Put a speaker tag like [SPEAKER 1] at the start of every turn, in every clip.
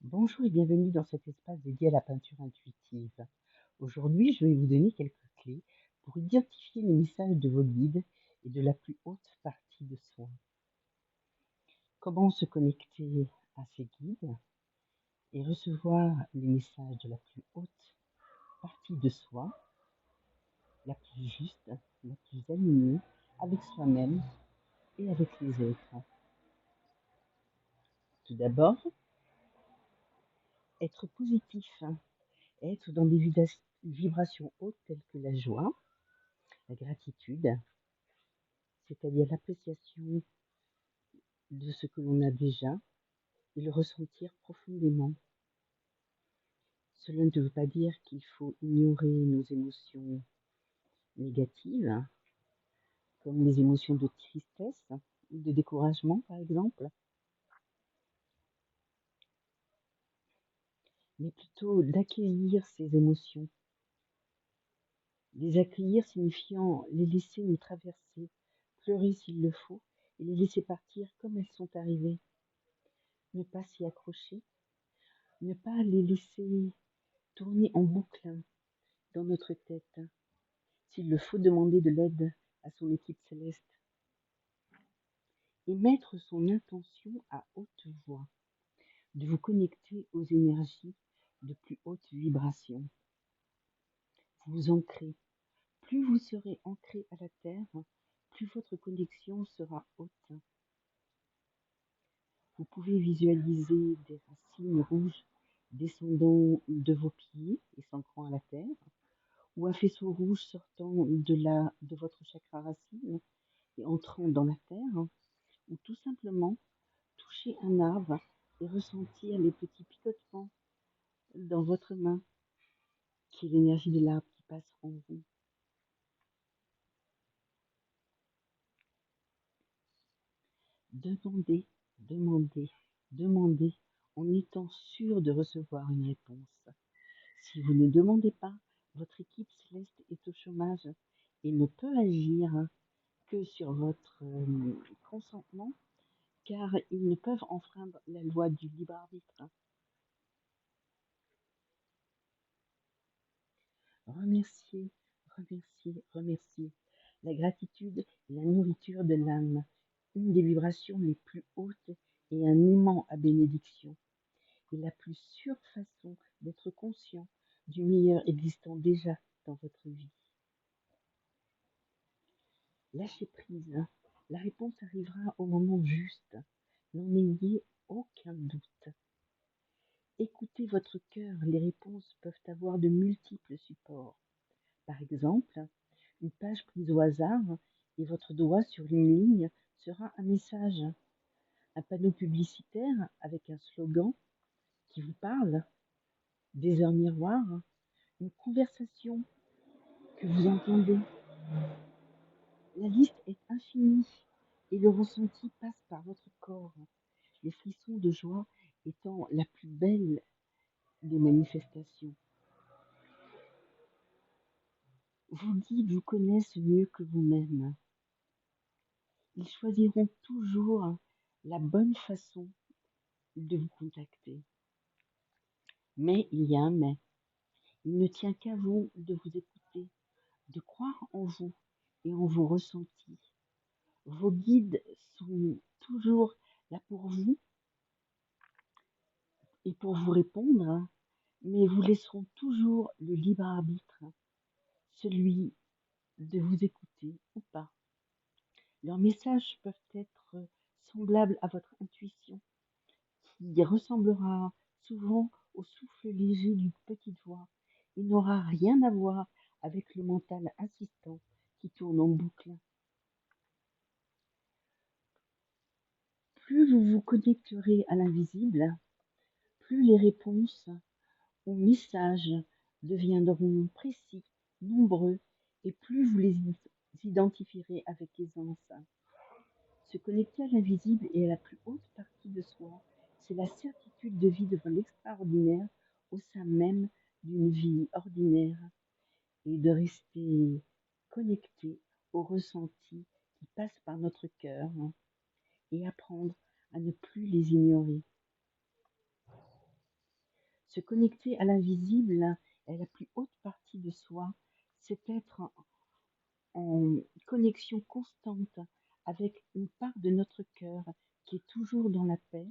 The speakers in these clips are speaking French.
[SPEAKER 1] Bonjour et bienvenue dans cet espace dédié à la peinture intuitive. Aujourd'hui, je vais vous donner quelques clés pour identifier les messages de vos guides et de la plus haute partie de soi. Comment se connecter à ces guides et recevoir les messages de la plus haute partie de soi, la plus juste, la plus alignée avec soi-même et avec les autres. Tout d'abord, être positif, être dans des vibrations hautes telles que la joie, la gratitude, c'est-à-dire l'appréciation de ce que l'on a déjà et le ressentir profondément. Cela ne veut pas dire qu'il faut ignorer nos émotions négatives, comme les émotions de tristesse ou de découragement par exemple, mais plutôt d'accueillir ces émotions. Les accueillir signifiant les laisser nous traverser, pleurer s'il le faut, et les laisser partir comme elles sont arrivées. Ne pas s'y accrocher, ne pas les laisser tourner en boucle dans notre tête. S'il le faut, demander de l'aide à son équipe céleste et mettre son intention à haute voix, de vous connecter aux énergies de plus haute vibration. Vous vous ancrez. Plus vous serez ancré à la terre, plus votre connexion sera haute. Vous pouvez visualiser des racines rouges descendant de vos pieds et s'ancrant à la terre, ou un faisceau rouge sortant de votre chakra racine et entrant dans la terre, ou tout simplement toucher un arbre et ressentir les petits picotements dans votre main, qui est l'énergie de l'arbre qui passe en vous. Demandez, demandez, demandez en étant sûr de recevoir une réponse. Si vous ne demandez pas, votre équipe céleste est au chômage et ne peut agir que sur votre consentement, car ils ne peuvent enfreindre la loi du libre arbitre. Remercier, remercier, remercier. La gratitude est la nourriture de l'âme, une des vibrations les plus hautes et un aimant à bénédiction, et la plus sûre façon d'être conscient du meilleur existant déjà dans votre vie. Lâchez prise, la réponse arrivera au moment juste, n'en ayez aucun doute. Écoutez votre cœur, les réponses peuvent avoir de multiples supports. Par exemple, une page prise au hasard et votre doigt sur une ligne sera un message. Un panneau publicitaire avec un slogan qui vous parle, des heures miroirs, une conversation que vous entendez. La liste est infinie et le ressenti passe par votre corps, les frissons de joie étant la plus belle des manifestations. Vos guides vous connaissent mieux que vous-même. Ils choisiront toujours la bonne façon de vous contacter. Mais il y a un mais. Il ne tient qu'à vous de vous écouter, de croire en vous et en vos ressentis. Vos guides sont toujours là pour vous et pour vous répondre, mais vous laisseront toujours le libre arbitre, celui de vous écouter ou pas. Leurs messages peuvent être semblables à votre intuition, qui ressemblera souvent au souffle léger d'une petite voix. Il n'aura rien à voir avec le mental assistant qui tourne en boucle. Plus vous vous connecterez à l'invisible, plus les réponses aux messages deviendront précis, nombreux, et plus vous les identifierez avec aisance. Se connecter à l'invisible et à la plus haute partie de soi, c'est la certitude de vivre l'extraordinaire au sein même d'une vie ordinaire et de rester connecté aux ressentis qui passent par notre cœur et apprendre à ne plus les ignorer. Se connecter à l'invisible, à la plus haute partie de soi, c'est être en connexion constante avec une part de notre cœur qui est toujours dans la paix,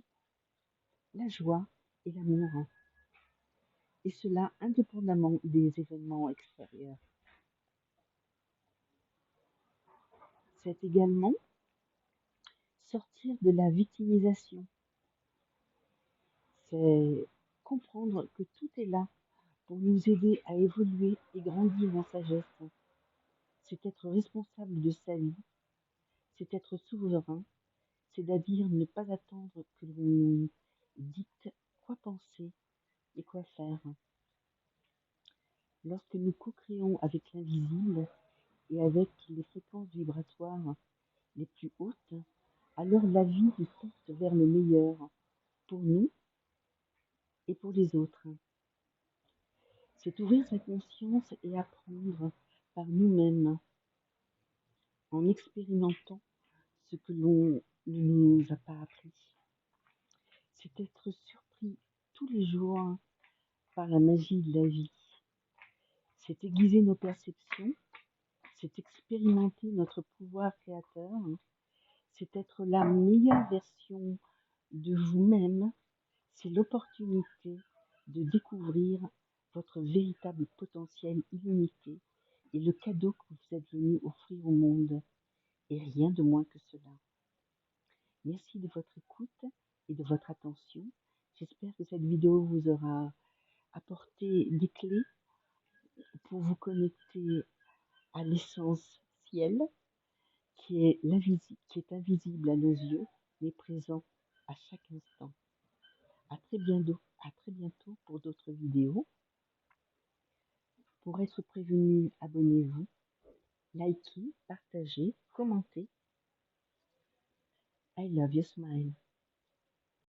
[SPEAKER 1] la joie et l'amour, et cela indépendamment des événements extérieurs. C'est également sortir de la victimisation, c'est comprendre que tout est là pour nous aider à évoluer et grandir en sagesse. C'est être responsable de sa vie, c'est être souverain, c'est-à-dire ne pas attendre que l'on nous dicte quoi penser et quoi faire. Lorsque nous co-créons avec l'invisible et avec les fréquences vibratoires les plus hautes, alors la vie nous porte vers le meilleur pour nous et pour les autres. C'est ouvrir sa conscience et apprendre par nous-mêmes en expérimentant ce que l'on ne nous a pas appris. C'est être surpris tous les jours par la magie de la vie. C'est aiguiser nos perceptions, c'est expérimenter notre pouvoir créateur, c'est être la meilleure version de vous-même, c'est l'opportunité de découvrir votre véritable potentiel illimité et le cadeau que vous êtes venu offrir au monde, et rien de moins que cela. Merci de votre écoute et de votre attention. J'espère que cette vidéo vous aura apporté des clés pour vous connecter à l'essence ciel qui est invisible à nos yeux, mais présent à chaque instant. À très bientôt pour d'autres vidéos. Pour être prévenu, abonnez-vous, likez, partagez, commentez. I love you, smile.